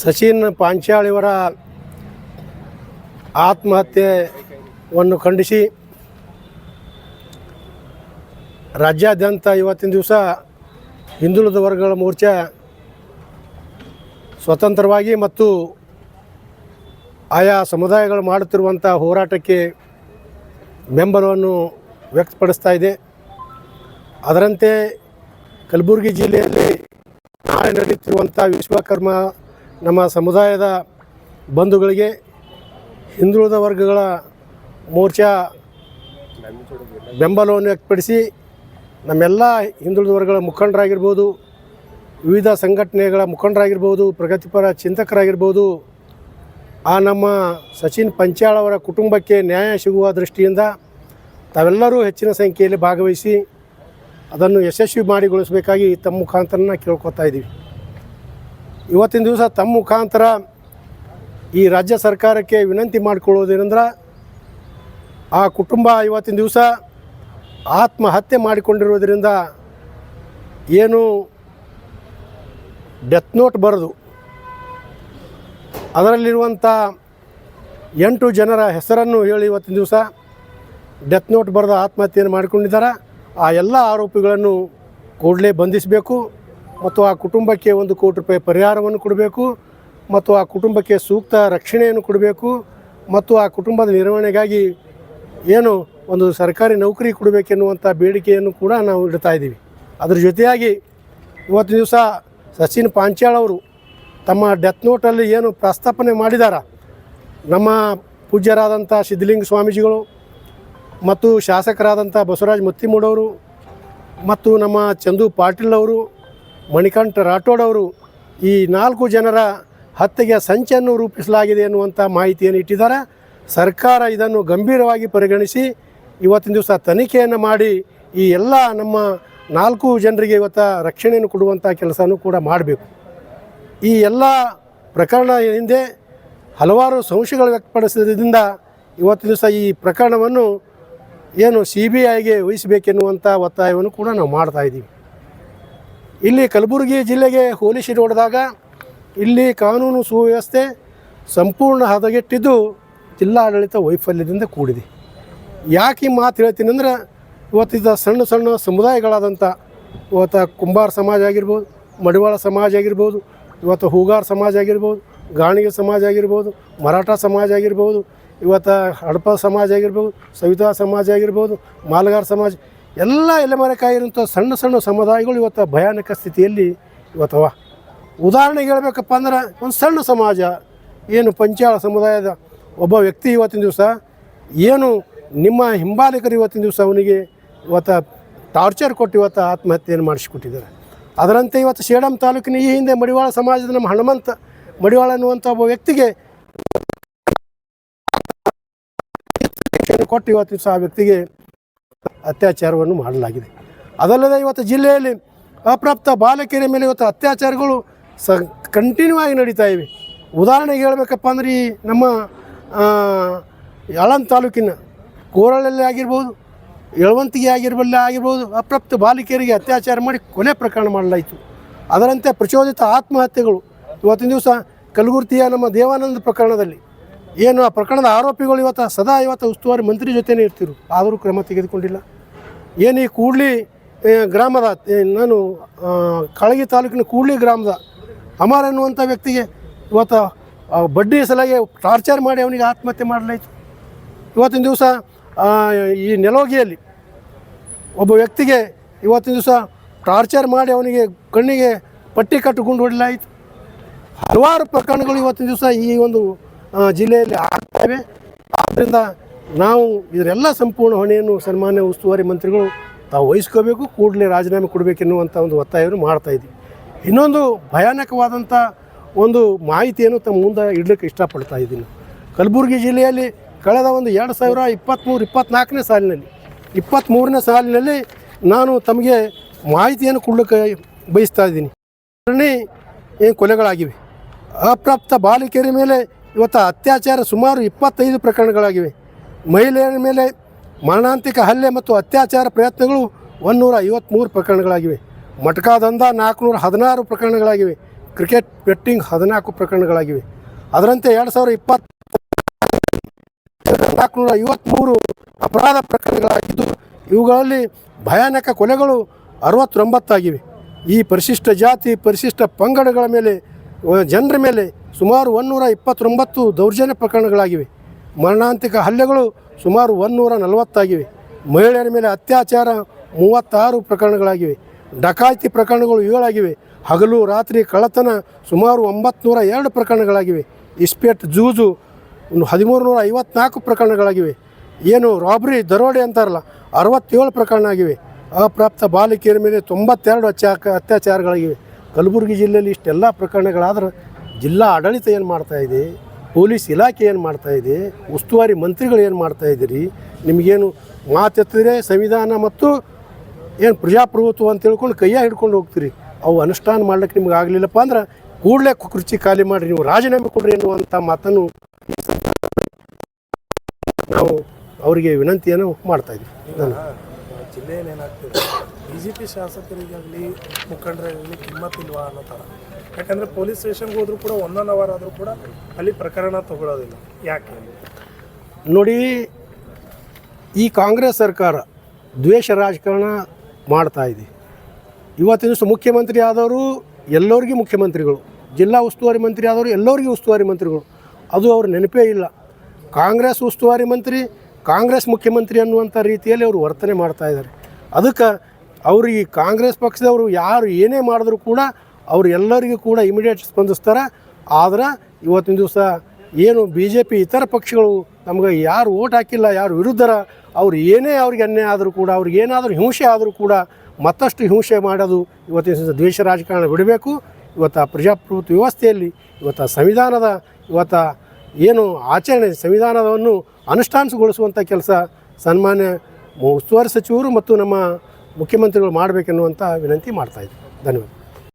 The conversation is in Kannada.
ಸಚಿನ್ ಪಾಂಚಾಳಿಯವರ ಆತ್ಮಹತ್ಯೆಯನ್ನು ಖಂಡಿಸಿ ರಾಜ್ಯಾದ್ಯಂತ ಇವತ್ತಿನ ದಿವಸ ಹಿಂದುಳಿದ ವರ್ಗಗಳ ಮೋರ್ಚಾ ಸ್ವತಂತ್ರವಾಗಿ ಮತ್ತು ಆಯಾ ಸಮುದಾಯಗಳು ಮಾಡುತ್ತಿರುವಂಥ ಹೋರಾಟಕ್ಕೆ ಬೆಂಬಲವನ್ನು ವ್ಯಕ್ತಪಡಿಸ್ತಾ ಇದೆ. ಅದರಂತೆ ಕಲಬುರಗಿ ಜಿಲ್ಲೆಯಲ್ಲಿ ನಾಳೆ ನಡೆಯುತ್ತಿರುವಂಥ ವಿಶ್ವಕರ್ಮ ನಮ್ಮ ಸಮುದಾಯದ ಬಂಧುಗಳಿಗೆ ಹಿಂದುಳಿದ ವರ್ಗಗಳ ಮೋರ್ಚಾ ಬೆಂಬಲವನ್ನು ವ್ಯಕ್ತಪಡಿಸಿ ನಮ್ಮೆಲ್ಲ ಹಿಂದುಳಿದ ವರ್ಗಗಳ ಮುಖಂಡರಾಗಿರ್ಬೋದು, ವಿವಿಧ ಸಂಘಟನೆಗಳ ಮುಖಂಡರಾಗಿರ್ಬೋದು, ಪ್ರಗತಿಪರ ಚಿಂತಕರಾಗಿರ್ಬೋದು, ಆ ನಮ್ಮ ಸಚಿನ್ ಪಾಂಚಾಳ್ ಅವರ ಕುಟುಂಬಕ್ಕೆ ನ್ಯಾಯ ಸಿಗುವ ದೃಷ್ಟಿಯಿಂದ ತಾವೆಲ್ಲರೂ ಹೆಚ್ಚಿನ ಸಂಖ್ಯೆಯಲ್ಲಿ ಭಾಗವಹಿಸಿ ಅದನ್ನು ಯಶಸ್ವಿ ಮಾಡಿಗೊಳಿಸಬೇಕಾಗಿ ತಮ್ಮ ಮುಖಾಂತರನ ಕೇಳ್ಕೊತಾ ಇದ್ದೀವಿ. ಇವತ್ತಿನ ದಿವಸ ತಮ್ಮ ಮುಖಾಂತರ ಈ ರಾಜ್ಯ ಸರ್ಕಾರಕ್ಕೆ ವಿನಂತಿ ಮಾಡಿಕೊಳ್ಳೋದೇನೆಂದ್ರೆ, ಆ ಕುಟುಂಬ ಇವತ್ತಿನ ದಿವಸ ಆತ್ಮಹತ್ಯೆ ಮಾಡಿಕೊಂಡಿರೋದರಿಂದ ಏನು ಡೆತ್ ನೋಟ್ ಬರೆದು ಅದರಲ್ಲಿರುವಂಥ 8 ಜನರ ಹೆಸರನ್ನು ಹೇಳಿ ಇವತ್ತಿನ ದಿವಸ ಡೆತ್ ನೋಟ್ ಬರೆದು ಆತ್ಮಹತ್ಯೆಯನ್ನು ಮಾಡಿಕೊಂಡಿದ್ದಾರೆ. ಆ ಎಲ್ಲ ಆರೋಪಿಗಳನ್ನು ಕೂಡಲೇ ಬಂಧಿಸಬೇಕು ಮತ್ತು ಆ ಕುಟುಂಬಕ್ಕೆ 1 ಕೋಟಿ ರೂಪಾಯಿ ಪರಿಹಾರವನ್ನು ಕೊಡಬೇಕು ಮತ್ತು ಆ ಕುಟುಂಬಕ್ಕೆ ಸೂಕ್ತ ರಕ್ಷಣೆಯನ್ನು ಕೊಡಬೇಕು ಮತ್ತು ಆ ಕುಟುಂಬದ ನಿರ್ವಹಣೆಗಾಗಿ ಏನು ಒಂದು ಸರ್ಕಾರಿ ನೌಕರಿ ಕೊಡಬೇಕೆನ್ನುವಂಥ ಬೇಡಿಕೆಯನ್ನು ಕೂಡ ನಾವು ಇಡ್ತಾ ಇದ್ದೀವಿ. ಅದರ ಜೊತೆಯಾಗಿ ಇವತ್ತಿನ ದಿವಸ ಸಚಿನ್ ಪಾಂಚಾಳ್ ಅವರು ತಮ್ಮ ಡೆತ್ ನೋಟಲ್ಲಿ ಏನು ಪ್ರಸ್ತಾಪನೆ ಮಾಡಿದಾರ, ನಮ್ಮ ಪೂಜ್ಯರಾದಂಥ ಸಿದ್ಧಲಿಂಗ ಸ್ವಾಮೀಜಿಗಳು ಮತ್ತು ಶಾಸಕರಾದಂಥ ಬಸವರಾಜ ಮತ್ತಿಮೂಡವರು ಮತ್ತು ನಮ್ಮ ಚಂದು ಪಾಟೀಲ್ ಅವರು, ಮಣಿಕಂಠ ರಾಠೋಡ್ ಅವರು ಈ 4 ಜನರ ಹತ್ಯೆಗೆ ಸಂಚನ್ನು ರೂಪಿಸಲಾಗಿದೆ ಎನ್ನುವಂಥ ಮಾಹಿತಿಯನ್ನು ಇಟ್ಟಿದ್ದಾರೆ. ಸರ್ಕಾರ ಇದನ್ನು ಗಂಭೀರವಾಗಿ ಪರಿಗಣಿಸಿ ಇವತ್ತಿನ ದಿವಸ ತನಿಖೆಯನ್ನು ಮಾಡಿ ಈ ಎಲ್ಲ ನಮ್ಮ 4 ಜನರಿಗೆ ಇವತ್ತು ರಕ್ಷಣೆಯನ್ನು ಕೊಡುವಂಥ ಕೆಲಸನೂ ಕೂಡ ಮಾಡಬೇಕು. ಈ ಎಲ್ಲ ಪ್ರಕರಣ ಹಿಂದೆ ಹಲವಾರು ಸಂಶಯಗಳು ವ್ಯಕ್ತಪಡಿಸಿದ್ರಿಂದ ಇವತ್ತಿನ ದಿವಸ ಈ ಪ್ರಕರಣವನ್ನು ಏನು CBIಗೆ ವಹಿಸಬೇಕೆನ್ನುವಂಥ ಒತ್ತಾಯವನ್ನು ಕೂಡ ನಾವು ಮಾಡ್ತಾಯಿದ್ದೀವಿ. ಇಲ್ಲಿ ಕಲಬುರಗಿ ಜಿಲ್ಲೆಗೆ ಹೋಲಿಸಿ ನೋಡಿದಾಗ ಇಲ್ಲಿ ಕಾನೂನು ಸುವ್ಯವಸ್ಥೆ ಸಂಪೂರ್ಣ ಹದಗೆಟ್ಟಿದ್ದು ಜಿಲ್ಲಾಡಳಿತ ವೈಫಲ್ಯದಿಂದ ಕೂಡಿದೆ. ಯಾಕೆ ಈ ಮಾತು ಹೇಳ್ತೀನಿ ಅಂದರೆ, ಇವತ್ತಿದ್ದ ಸಣ್ಣ ಸಣ್ಣ ಸಮುದಾಯಗಳಾದಂಥ ಇವತ್ತು ಕುಂಬಾರ ಸಮಾಜ ಆಗಿರ್ಬೋದು, ಮಡಿವಾಳ ಸಮಾಜ ಆಗಿರ್ಬೋದು, ಇವತ್ತು ಹೂಗಾರ ಸಮಾಜ ಆಗಿರ್ಬೋದು, ಗಾಣಿಗೆ ಸಮಾಜ ಆಗಿರ್ಬೋದು, ಮರಾಠ ಸಮಾಜ ಆಗಿರ್ಬೋದು, ಇವತ್ತು ಹಡಪ ಸಮಾಜ ಆಗಿರ್ಬೋದು, ಸವಿತಾ ಸಮಾಜ ಆಗಿರ್ಬೋದು, ಮಾಲಗಾರ ಸಮಾಜ, ಎಲ್ಲ ಎಲೆಮರೆಕಾಯಿರಂಥ ಸಣ್ಣ ಸಣ್ಣ ಸಮುದಾಯಗಳು ಇವತ್ತು ಭಯಾನಕ ಸ್ಥಿತಿಯಲ್ಲಿ ಇವತ್ತವ. ಉದಾಹರಣೆಗೆ ಹೇಳಬೇಕಪ್ಪ ಅಂದ್ರೆ, ಒಂದು ಸಣ್ಣ ಸಮಾಜ ಏನು ಪಂಚಾಳ ಸಮುದಾಯದ ಒಬ್ಬ ವ್ಯಕ್ತಿ ಇವತ್ತಿನ ದಿವಸ ಏನು ನಿಮ್ಮ ಹಿಂಬಾಲಿಕರು ಇವತ್ತಿನ ದಿವಸ ಅವನಿಗೆ ಇವತ್ತು ಟಾರ್ಚರ್ ಕೊಟ್ಟು ಇವತ್ತು ಆತ್ಮಹತ್ಯೆಯನ್ನು ಮಾಡಿಸಿಕೊಟ್ಟಿದ್ದಾರೆ. ಅದರಂತೆ ಇವತ್ತು ಸೇಡಂ ತಾಲೂಕಿನ ಈ ಹಿಂದೆ ಮಡಿವಾಳ ಸಮಾಜದ ನಮ್ಮ ಹನುಮಂತ ಮಡಿವಾಳ ಅನ್ನುವಂಥ ಒಬ್ಬ ವ್ಯಕ್ತಿಗೆ ಕೊಟ್ಟು ಇವತ್ತು ದಿವಸ ಆ ವ್ಯಕ್ತಿಗೆ ಅತ್ಯಾಚಾರವನ್ನು ಮಾಡಲಾಗಿದೆ. ಅದಲ್ಲದೆ ಇವತ್ತು ಜಿಲ್ಲೆಯಲ್ಲಿ ಅಪ್ರಾಪ್ತ ಬಾಲಕಿಯರ ಮೇಲೆ ಇವತ್ತು ಅತ್ಯಾಚಾರಗಳು ಕಂಟಿನ್ಯೂ ಆಗಿ ನಡೀತಾ ಇವೆ. ಉದಾಹರಣೆಗೆ ಹೇಳಬೇಕಪ್ಪ ಅಂದ್ರೆ, ಈ ನಮ್ಮ ಯಳಂದ ತಾಲೂಕಿನ ಕೋರಳಲ್ಲಿ ಆಗಿರ್ಬೋದು, ಯಳವಂತಿಗೆ ಆಗಿರ್ಬೋದು, ಅಪ್ರಾಪ್ತ ಬಾಲಿಕೆಯರಿಗೆ ಅತ್ಯಾಚಾರ ಮಾಡಿ ಕೊನೆ ಪ್ರಕರಣ ಮಾಡಲಾಯಿತು. ಅದರಂತೆ ಪ್ರಚೋದಿತ ಆತ್ಮಹತ್ಯೆಗಳು ಇವತ್ತಿನ ದಿವಸ ಕಲಬುರ್ಗಿಯ ನಮ್ಮ ದೇವಾನಂದ ಪ್ರಕರಣದಲ್ಲಿ ಏನು ಆ ಪ್ರಕರಣದ ಆರೋಪಿಗಳು ಇವತ್ತು ಉಸ್ತುವಾರಿ ಮಂತ್ರಿ ಜೊತೆನೇ ಇರ್ತಿರು, ಆದರೂ ಕ್ರಮ ತೆಗೆದುಕೊಂಡಿಲ್ಲ. ಏನು ಈ ಕೂಡ್ಲಿ ಗ್ರಾಮದ ನಾನು ಕಾಳಗಿ ತಾಲೂಕಿನ ಕೂಡ್ಲಿ ಗ್ರಾಮದ ಅಮರ್ ಎನ್ನುವಂಥ ವ್ಯಕ್ತಿಗೆ ಇವತ್ತು ಬಡ್ಡಿ ಸಲಹೆ ಟಾರ್ಚರ್ ಮಾಡಿ ಅವನಿಗೆ ಆತ್ಮಹತ್ಯೆ ಮಾಡಲಾಯಿತು. ಇವತ್ತಿನ ದಿವಸ ಈ ನೆಲೋಗಿಯಲ್ಲಿ ಒಬ್ಬ ವ್ಯಕ್ತಿಗೆ ಇವತ್ತಿನ ದಿವಸ ಟಾರ್ಚರ್ ಮಾಡಿ ಅವನಿಗೆ ಕಣ್ಣಿಗೆ ಪಟ್ಟಿ ಕಟ್ಟಿಕೊಂಡು ಹೊಡಲಾಯಿತು. ಹಲವಾರು ಪ್ರಕರಣಗಳು ಇವತ್ತಿನ ದಿವಸ ಈ ಒಂದು ಜಿಲ್ಲೆಯಲ್ಲಿ ಆಗ್ತವೆ. ಆದ್ದರಿಂದ ನಾವು ಇದರೆಲ್ಲ ಸಂಪೂರ್ಣ ಹೊಣೆಯನ್ನು ಸನ್ಮಾನ್ಯ ಉಸ್ತುವಾರಿ ಮಂತ್ರಿಗಳು ತಾವು ವಹಿಸ್ಕೋಬೇಕು, ಕೂಡಲೇ ರಾಜೀನಾಮೆ ಕೊಡಬೇಕೆನ್ನುವಂಥ ಒಂದು ಒತ್ತಾಯವನ್ನು ಮಾಡ್ತಾಯಿದ್ದೀವಿ. ಇನ್ನೊಂದು ಭಯಾನಕವಾದಂಥ ಒಂದು ಮಾಹಿತಿಯನ್ನು ತಮ್ಮ ಮುಂದೆ ಇಡಲಿಕ್ಕೆ ಇಷ್ಟಪಡ್ತಾ ಇದ್ದೀನಿ. ಕಲಬುರಗಿ ಜಿಲ್ಲೆಯಲ್ಲಿ ಕಳೆದ ಒಂದು 2023-24ನೇ ಸಾಲಿನಲ್ಲಿ 23ನೇ ಸಾಲಿನಲ್ಲಿ ನಾನು ತಮಗೆ ಮಾಹಿತಿಯನ್ನು ಕೊಡಲಿಕ್ಕೆ ಬಯಸ್ತಾ ಇದ್ದೀನಿ. ಏನು ಕೊಲೆಗಳಾಗಿವೆ, ಅಪ್ರಾಪ್ತ ಬಾಲಿಕೆಯರ ಮೇಲೆ ಇವತ್ತು ಅತ್ಯಾಚಾರ ಸುಮಾರು 25 ಪ್ರಕರಣಗಳಾಗಿವೆ. ಮಹಿಳೆಯರ ಮೇಲೆ ಮರಣಾಂತಿಕ ಹಲ್ಲೆ ಮತ್ತು ಅತ್ಯಾಚಾರ ಪ್ರಯತ್ನಗಳು 153 ಪ್ರಕರಣಗಳಾಗಿವೆ. ಮಟಕಾ ದಂಧ 416 ಪ್ರಕರಣಗಳಾಗಿವೆ. Cricket betting 14 ಪ್ರಕರಣಗಳಾಗಿವೆ. ಅದರಂತೆ 2453 ಅಪರಾಧ ಪ್ರಕರಣಗಳಾಗಿದ್ದು ಇವುಗಳಲ್ಲಿ ಭಯಾನಕ ಕೊಲೆಗಳು 69 ಆಗಿವೆ. ಈ ಪರಿಶಿಷ್ಟ ಜಾತಿ ಪರಿಶಿಷ್ಟ ಪಂಗಡಗಳ ಮೇಲೆ ಜನರ ಮೇಲೆ ಸುಮಾರು 129 ದೌರ್ಜನ್ಯ ಪ್ರಕರಣಗಳಾಗಿವೆ. ಮರಣಾಂತಿಕ ಹಲ್ಲೆಗಳು ಸುಮಾರು 140 ಆಗಿವೆ. ಮಹಿಳೆಯರ ಮೇಲೆ ಅತ್ಯಾಚಾರ 36 ಪ್ರಕರಣಗಳಾಗಿವೆ. ಡಕಾಯಿತಿ ಪ್ರಕರಣಗಳು 7 ಆಗಿವೆ. ಹಗಲು ರಾತ್ರಿ ಕಳ್ಳತನ ಸುಮಾರು 902 ಪ್ರಕರಣಗಳಾಗಿವೆ. ಇಸ್ಪೇಟ್ ಜೂಜು 1354 ಪ್ರಕರಣಗಳಾಗಿವೆ. ಏನು ರಾಬ್ರಿ ದರೋಡೆ ಅಂತಾರಲ್ಲ 67 ಪ್ರಕರಣ ಆಗಿವೆ. ಅಪ್ರಾಪ್ತ ಬಾಲಿಕೆಯರ ಮೇಲೆ 92 ಅತ್ಯಾಚಾರಗಳಾಗಿವೆ. ಕಲಬುರಗಿ ಜಿಲ್ಲೆಯಲ್ಲಿ ಇಷ್ಟೆಲ್ಲ ಪ್ರಕರಣಗಳಾದ್ರೆ ಜಿಲ್ಲಾ ಆಡಳಿತ ಏನು ಮಾಡ್ತಾಯಿದೆ, ಪೊಲೀಸ್ ಇಲಾಖೆ ಏನು ಮಾಡ್ತಾಯಿದೆ, ಉಸ್ತುವಾರಿ ಮಂತ್ರಿಗಳು ಏನು ಮಾಡ್ತಾಯಿದ್ದೀರಿ? ನಿಮಗೇನು ಮಾತೆತ್ತಿದ್ರೆ ಸಂವಿಧಾನ ಮತ್ತು ಏನು ಪ್ರಜಾಪ್ರಭುತ್ವ ಅಂತ ಹೇಳ್ಕೊಂಡು ಕೈಯ ಹಿಡ್ಕೊಂಡು ಹೋಗ್ತೀರಿ. ಅವು ಅನುಷ್ಠಾನ ಮಾಡ್ಲಿಕ್ಕೆ ನಿಮ್ಗೆ ಆಗಲಿಲ್ಲಪ್ಪ ಅಂದ್ರೆ ಕೂಡಲೇ ಕುರ್ಚಿ ಖಾಲಿ ಮಾಡಿರಿ, ನೀವು ರಾಜೀನಾಮೆ ಕೊಡ್ರಿ ಎನ್ನುವಂಥ ಮಾತನ್ನು ನಾವು ಅವರಿಗೆ ವಿನಂತಿಯನ್ನು ಮಾಡ್ತಾಯಿದ್ವಿ. ಜಿಲ್ಲೆಯಲ್ಲಿ ಏನಾಗ್ತದೆ, BJP ಶಾಸಕರಿಗಾಗಲಿ ಮುಖಂಡರಿಗಾಗಲಿ ಕಿಮ್ಮತ್ತಿಲ್ವಾ ಅನ್ನೋ ಥರ. ಯಾಕಂದರೆ ಪೊಲೀಸ್ ಸ್ಟೇಷನ್ಗೆ ಹೋದರೂ ಕೂಡ 1 ಅವರ್ ಆದರೂ ಕೂಡ ಅಲ್ಲಿ ಪ್ರಕರಣ ತಗೊಳ್ಳೋದಿಲ್ಲ. ಯಾಕೆ ನೋಡಿ, ಈ ಕಾಂಗ್ರೆಸ್ ಸರ್ಕಾರ ದ್ವೇಷ ರಾಜಕಾರಣ ಮಾಡ್ತಾಯಿದೆ. ಇವತ್ತಿನ ದಿವಸ ಮುಖ್ಯಮಂತ್ರಿ ಆದವರು ಎಲ್ಲರಿಗೂ ಮುಖ್ಯಮಂತ್ರಿಗಳು, ಜಿಲ್ಲಾ ಉಸ್ತುವಾರಿ ಮಂತ್ರಿ ಆದವರು ಎಲ್ಲರಿಗೂ ಉಸ್ತುವಾರಿ ಮಂತ್ರಿಗಳು. ಅದು ಅವ್ರ ನೆನಪೇ ಇಲ್ಲ. ಕಾಂಗ್ರೆಸ್ ಉಸ್ತುವಾರಿ ಮಂತ್ರಿ, ಕಾಂಗ್ರೆಸ್ ಮುಖ್ಯಮಂತ್ರಿ ಅನ್ನುವಂಥ ರೀತಿಯಲ್ಲಿ ಅವರು ವರ್ತನೆ ಮಾಡ್ತಾಯಿದ್ದಾರೆ. ಅದಕ್ಕೆ ಅವರು ಈ ಕಾಂಗ್ರೆಸ್ ಪಕ್ಷದವರು ಯಾರು ಏನೇ ಮಾಡಿದ್ರು ಕೂಡ ಅವರು ಎಲ್ಲರಿಗೂ ಕೂಡ ಇಮಿಡಿಯೇಟ್ ಸ್ಪಂದಿಸ್ತಾರೆ. ಆದ್ರೆ ಇವತ್ತಿನ ದಿವಸ ಏನು BJP ಇತರ ಪಕ್ಷಗಳು ನಮ್ಗೆ ಯಾರು ಓಟ್ ಹಾಕಿಲ್ಲ, ಯಾರು ವಿರುದ್ಧರ, ಅವ್ರು ಏನೇ ಅವ್ರಿಗೆ ಅನ್ಯಾಯ ಆದರೂ ಕೂಡ, ಅವ್ರಿಗೆ ಏನಾದರೂ ಹಿಂಸೆ ಆದರೂ ಕೂಡ ಮತ್ತಷ್ಟು ಹಿಂಸೆ ಮಾಡೋದು ಇವತ್ತಿನ ದಿವಸ ದ್ವೇಷ ರಾಜಕಾರಣ ಬಿಡಬೇಕು. ಇವತ್ತು ಪ್ರಜಾಪ್ರಭುತ್ವ ವ್ಯವಸ್ಥೆಯಲ್ಲಿ ಇವತ್ತು ಸಂವಿಧಾನದ ಏನು ಆಚರಣೆ, ಸಂವಿಧಾನವನ್ನು ಅನುಷ್ಠಾನಗೊಳಿಸುವಂಥ ಕೆಲಸ ಸನ್ಮಾನ್ಯ ಉಸ್ತುವಾರಿ ಸಚಿವರು ಮತ್ತು ನಮ್ಮ ಮುಖ್ಯಮಂತ್ರಿಗಳು ಮಾಡಬೇಕೆನ್ನುವಂಥ ವಿನಂತಿ ಮಾಡ್ತಾಯಿದ್ವಿ. ಧನ್ಯವಾದ.